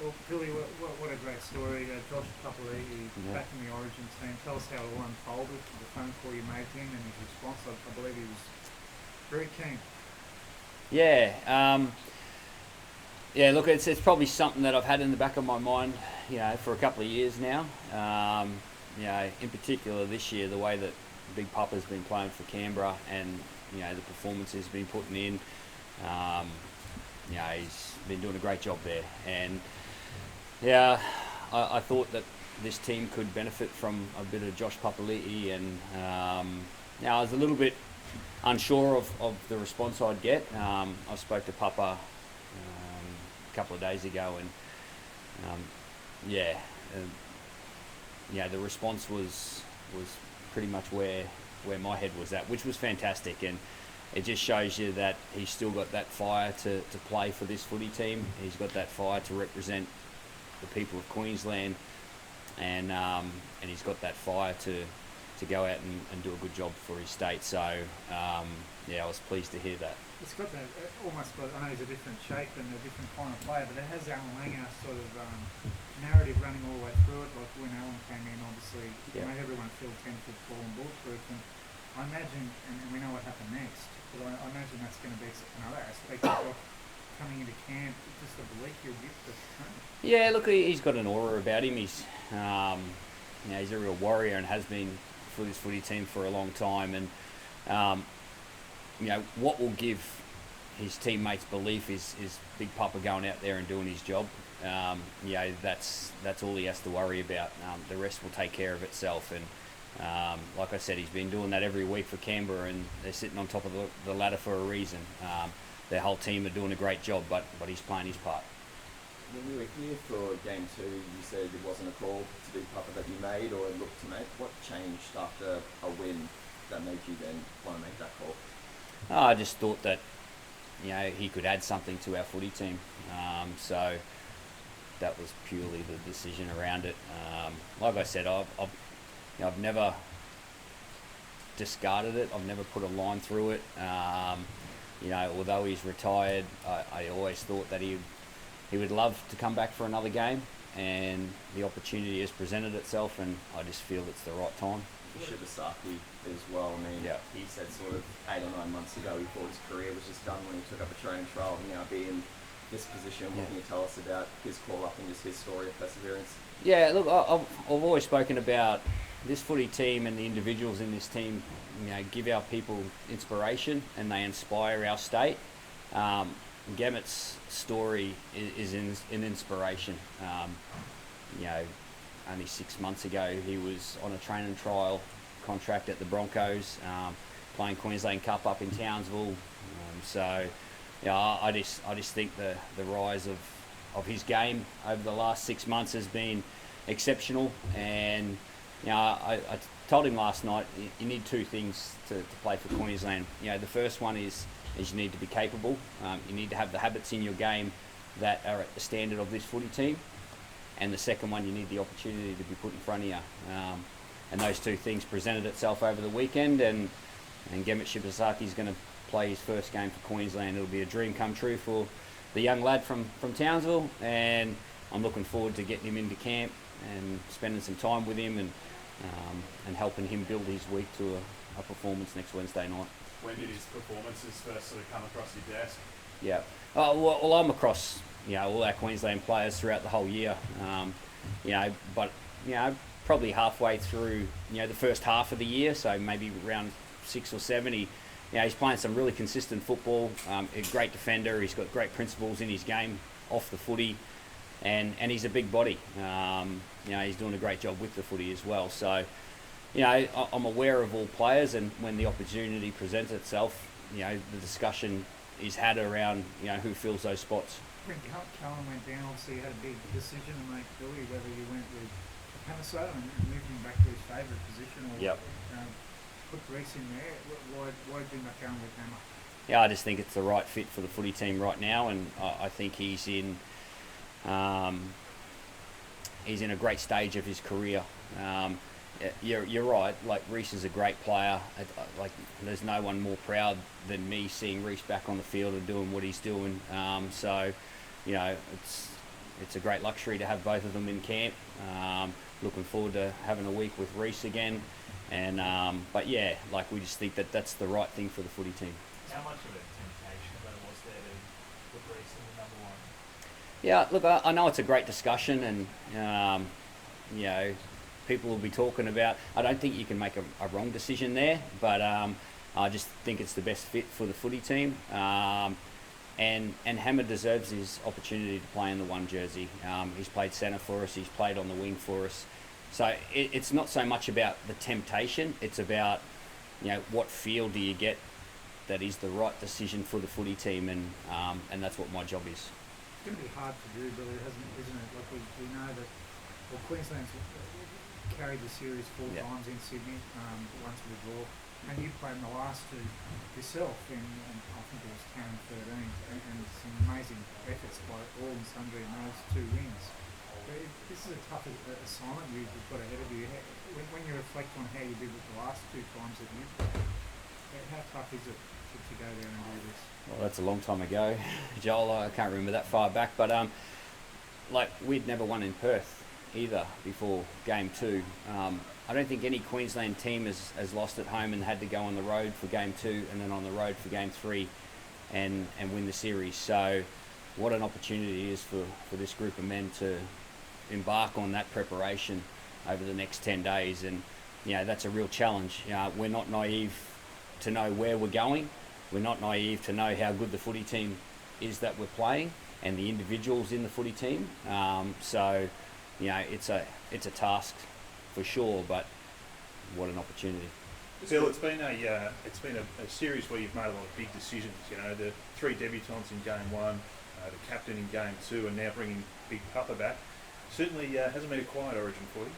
Well, Billy, what a great story. Josh Papali'i back in the Origin team. Tell us how it all unfolded, the phone call you made to him and his response. I believe he was very keen. Yeah, yeah. Look, it's probably something that I've had in the back of my mind, for a couple of years now. In particular this year, the way that Big Papa's been playing for Canberra and the performances he's been putting in. He's been doing a great job there, and I thought that this team could benefit from a bit of Josh Papali'i, and I was a little bit unsure of the response I'd get. I spoke to Papa a couple of days ago, and the response was pretty much where my head was at, which was fantastic, and it just shows you that he's still got that fire to play for this footy team. He's got that fire to represent the people of Queensland, and he's got that fire to go out and do a good job for his state. So I was pleased to hear that. It's got that almost. I know he's a different shape and a different kind of player, but it has Alan Langer sort of narrative running all the way through it. Like when Alan came in, obviously he made everyone feel 10 foot tall and bulletproof. And I imagine, and we know what happened next, but I imagine that's going to be another aspect of coming into camp, just the belief you'll give the team. Yeah, look, he's got an aura about him. He's he's a real warrior and has been for this footy team for a long time. And what will give his teammates belief is Big Papa going out there and doing his job. That's all he has to worry about. The rest will take care of itself. And like I said, he's been doing that every week for Canberra, and they're sitting on top of the ladder for a reason. Their whole team are doing a great job, but he's playing his part. When you were here for Game 2, you said it wasn't a call to Big Papa that you made or looked to make. What changed after a win that made you then want to make that call? I just thought that he could add something to our footy team. So that was purely the decision around it. Like I said, I've never discarded it. I've never put a line through it. Although he's retired, I always thought that he would love to come back for another game, and the opportunity has presented itself, and I just feel it's the right time. Shibasaki as well. I mean, he said sort of 8 or 9 months ago he thought his career was just done when he took up a training trial, and now be in this position. What can you tell us about his call up and just his story of perseverance? Yeah, look, I've always spoken about this footy team and the individuals in this team. Give our people inspiration, and they inspire our state. Gammet's story is an inspiration. Only 6 months ago he was on a training trial contract at the Broncos, playing Queensland Cup up in Townsville. I just think the rise of his game over the last 6 months has been exceptional. And I told him last night, you need two things to play for Queensland. The first one is you need to be capable. You need to have the habits in your game that are at the standard of this footy team. And the second one, you need the opportunity to be put in front of you. And those two things presented itself over the weekend, and Gammet Shibasaki is going to play his first game for Queensland. It'll be a dream come true for the young lad from Townsville, and I'm looking forward to getting him into camp and spending some time with him and helping him build his week to a performance next Wednesday night. When did his performances first sort of come across your desk? Yeah. Well, I'm across all our Queensland players throughout the whole year. But probably halfway through the first half of the year, so maybe around 6 or 7, he's playing some really consistent football. A great defender. He's got great principles in his game off the footy, and he's a big body. He's doing a great job with the footy as well. So I'm aware of all players, and when the opportunity presents itself, the discussion is had around who fills those spots. When Callum went down, obviously you had a big decision to make, Billy, whether you went with Panaso and moved him back to his favourite position, or put Reece in there. Why did you not go with Hammer? Yeah, I just think it's the right fit for the footy team right now, and I think he's in a great stage of his career. You're right. Like, Reece is a great player. There's no one more proud than me seeing Reece back on the field and doing what he's doing. it's a great luxury to have both of them in camp. Looking forward to having a week with Reece again. And but yeah, like we just think that that's the right thing for the footy team. How much of a temptation though was there to put Reece in the number one? Yeah, look, I know it's a great discussion, and you know, people will be talking about. I don't think you can make a wrong decision there, but I just think it's the best fit for the footy team. And Hammer deserves his opportunity to play in the one jersey. He's played centre for us. He's played on the wing for us. So it's not so much about the temptation. It's about, you know, what feel do you get that is the right decision for the footy team, and that's what my job is. It's going to be hard to do, Billy, isn't it? Like we know that Queensland's carried the series 4 times in Sydney, once with a draw, and you played in the last 2 yourself in I think it was 10 and 13, and some amazing efforts by all and sundry in those 2 wins. This is a tough assignment you've got ahead of you. When you reflect on how you did it the last 2 times that you played, how tough is it to go there and do this? Well, that's a long time ago, Joel. I can't remember that far back, but like we'd never won in Perth either before game 2. I don't think any Queensland team has lost at home and had to go on the road for game 2 and then on the road for game 3 and win the series. So what an opportunity it is for this group of men to embark on that preparation over the next 10 days. And, you know, that's a real challenge. We're not naive to know where we're going. We're not naive to know how good the footy team is that we're playing and the individuals in the footy team. So, you know, it's a task for sure, but what an opportunity. Bill, it's been a series where you've made a lot of big decisions. You know, the 3 debutants in game 1, the captain in game 2, and now bringing Big Papa back. Certainly hasn't been a quiet origin for you.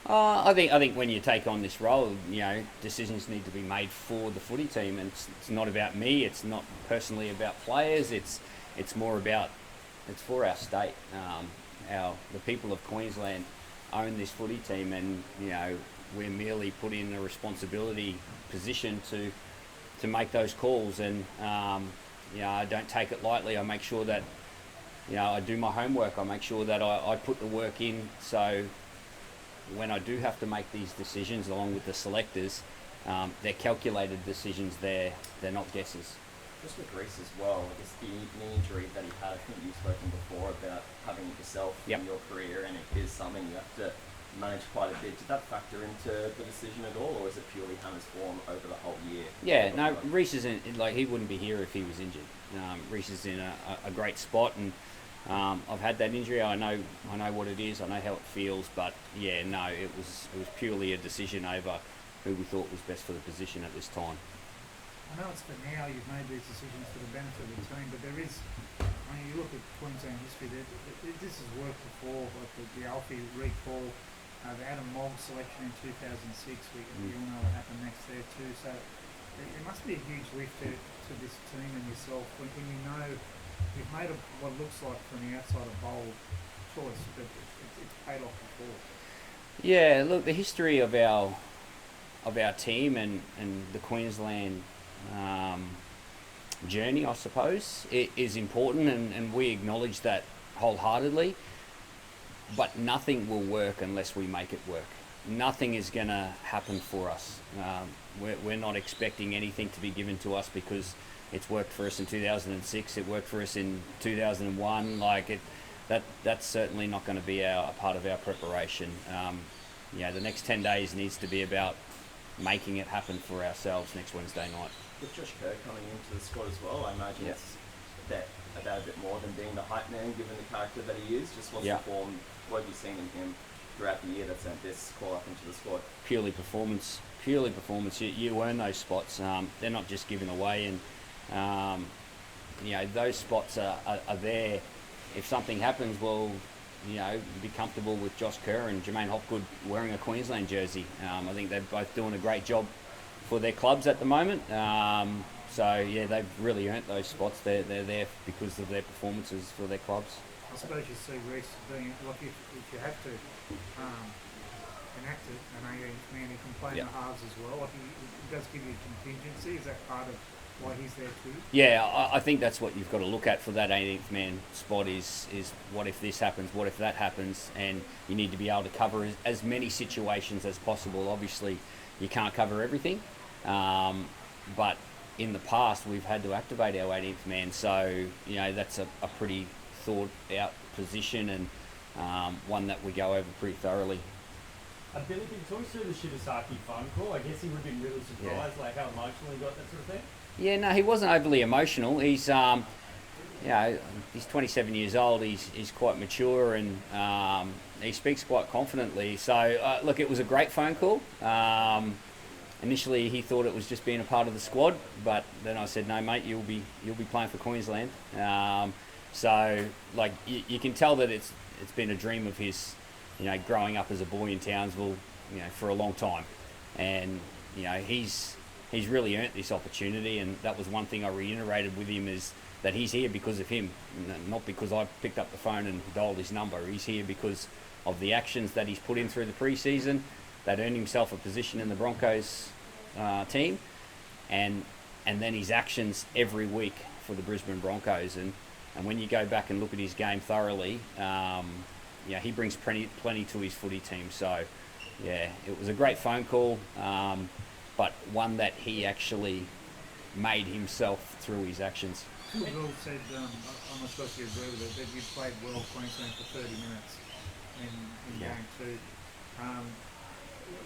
I think when you take on this role, you know, decisions need to be made for the footy team, and it's not about me. It's not personally about players. It's more about it's for our state. The people of Queensland own this footy team, and you know we're merely put in a responsibility position to make those calls, and you know I don't take it lightly. I make sure that you know I do my homework. I make sure that I put the work in, so when I do have to make these decisions along with the selectors, they're calculated decisions. They're not guesses. Just with Reece as well, I guess the knee injury that he had, I think you've spoken before about having it yourself in your career, and it is something you have to manage quite a bit. Did that factor into the decision at all, or is it purely Hammer's form over the whole year? Yeah, no, Reece is like he wouldn't be here if he was injured. Reece is in a great spot, and I've had that injury. I know what it is. I know how it feels, but yeah, no, it was purely a decision over who we thought was best for the position at this time. I know it's for now, you've made these decisions for the benefit of the team, but there is, I mean, you look at Queensland history, this has worked before, like the Alfie recall, the Adam Mogg selection in 2006, we all know what happened next there too, so it must be a huge lift to this team and yourself when you know you've made what looks like from the outside a bold choice, but it's paid off before. Yeah, look, the history of our team and the Queensland journey, I suppose, it is important, and we acknowledge that wholeheartedly, but nothing will work unless we make it work. Nothing is going to happen for us. We're not expecting anything to be given to us because it's worked for us in 2006, it worked for us in 2001, that's certainly not going to be a part of our preparation. The next 10 days needs to be about making it happen for ourselves next Wednesday night. With Josh Kerr coming into the squad as well, I imagine it's about a bit more than being the hype man, given the character that he is. Just what's the form, what have you seen in him throughout the year that's sent this call up into the squad? Purely performance. You earn those spots. They're not just given away, and those spots are there. If something happens, well, be comfortable with Josh Kerr and Jermaine Hopgood wearing a Queensland jersey. I think they're both doing a great job for their clubs at the moment. They've really earned those spots. They're there because of their performances for their clubs. I suppose you see Reece being, like if you have to enact it, and you can play in the halves as well. Like he does give you contingency. Is that part of why he's there too? Yeah, I think that's what you've got to look at for that 18th man spot is what if this happens, what if that happens, and you need to be able to cover as many situations as possible. Obviously, you can't cover everything, but in the past we've had to activate our 18th man, so that's a pretty thought out position and one that we go over pretty thoroughly. Billy, can you talk us through the Shibasaki phone call? I guess he would have been really surprised, like how emotional he got, that sort of thing. Yeah, no, he wasn't overly emotional. He's, he's 27 years old. He's quite mature and he speaks quite confidently. So, look, it was a great phone call. Initially, he thought it was just being a part of the squad, but then I said, "No, mate, you'll be playing for Queensland." So, like, you can tell that it's been a dream of his, growing up as a boy in Townsville, for a long time, and he's really earned this opportunity, and that was one thing I reiterated with him is that he's here because of him, not because I picked up the phone and dialed his number. He's here because of the actions that he's put in through the pre-season that earned himself a position in the Broncos team, and then his actions every week for the Brisbane Broncos. And when you go back and look at his game thoroughly, he brings plenty to his footy team. So, yeah, it was a great phone call, but one that he actually made himself through his actions. Phil Will said, I'm not sure if you agree with it, that you played well Queensland for 30 minutes in game two.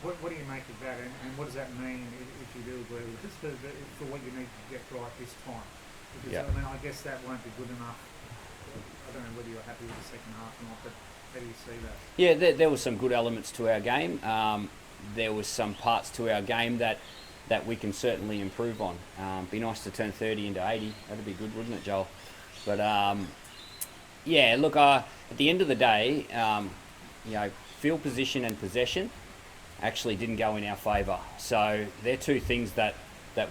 What do you make of that, and what does that mean if you do agree with it, for what you need to get right this time? Because I guess that won't be good enough. I don't know whether you're happy with the second half or not, but how do you see that? Yeah, there were some good elements to our game. There was some parts to our game that we can certainly improve on. Be nice to turn 30 into 80. That'd be good, wouldn't it, Joel? But look, at the end of the day, field position and possession actually didn't go in our favour. So they're two things that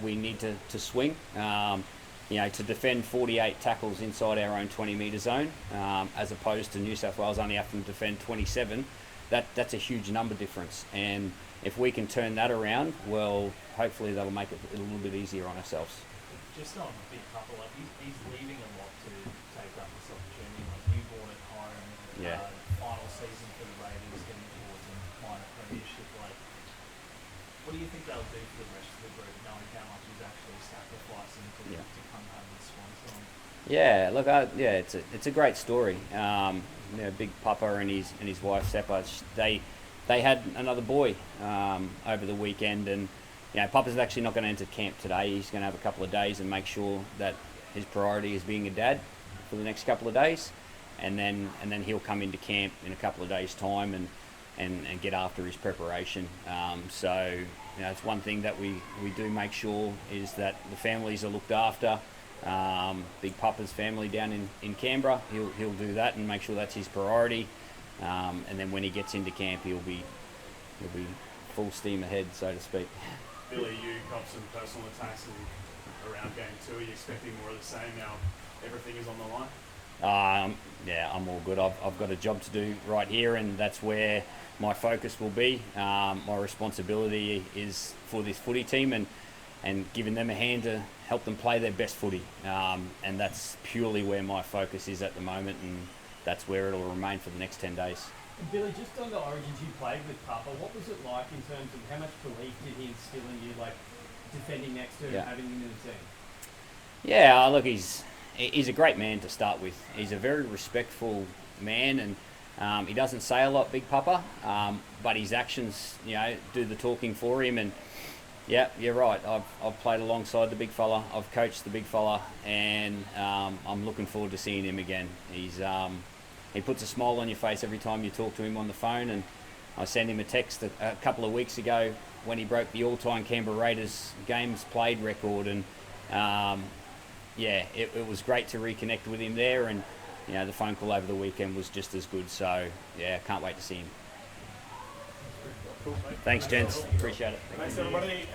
we need to swing. To defend 48 tackles inside our own 20-metre zone, as opposed to New South Wales only having to defend 27, that's a huge number difference. And if we can turn that around, well, hopefully that'll make it a little bit easier on ourselves. Just on Big Papalii, he's leaving a lot to take up this opportunity. Like you bought it home, final season for the Raiders, getting towards a minor premiership. Like, what do you think they'll do for the rest of the group, knowing how much he's actually sacrificing to come home with Swan song? Yeah, look, it's a great story. Big Papa and his wife Seppa, they had another boy over the weekend, and Papa's actually not going to enter camp today. He's going to have a couple of days and make sure that his priority is being a dad for the next couple of days, and then he'll come into camp in a couple of days' time and get after his preparation. So it's one thing that we do make sure is that the families are looked after. Big Papa's family down in Canberra, he'll do that and make sure that's his priority. And then when he gets into camp, he'll be full steam ahead, so to speak. Billy, you got some personal attacks around game two. Are you expecting more of the same now? Everything is on the line. I'm all good. I've got a job to do right here, and that's where my focus will be. My responsibility is for this footy team and giving them a hand to help them play their best footy. And that's purely where my focus is at the moment, and that's where it'll remain for the next 10 days. And Billy, just on the Origins you played with Papa, what was it like in terms of how much belief did he instill in you, like defending next to him, having him in the team? Yeah, look, he's a great man to start with. He's a very respectful man, and he doesn't say a lot, Big Papa, but his actions, do the talking for him. And yeah, you're right. I've played alongside the big fella. I've coached the big fella, and I'm looking forward to seeing him again. He puts a smile on your face every time you talk to him on the phone, and I sent him a text a couple of weeks ago when he broke the all-time Canberra Raiders games played record, and it was great to reconnect with him there, and the phone call over the weekend was just as good. So yeah, can't wait to see him. Cool, Thanks, gents. Appreciate it. Thanks, everybody.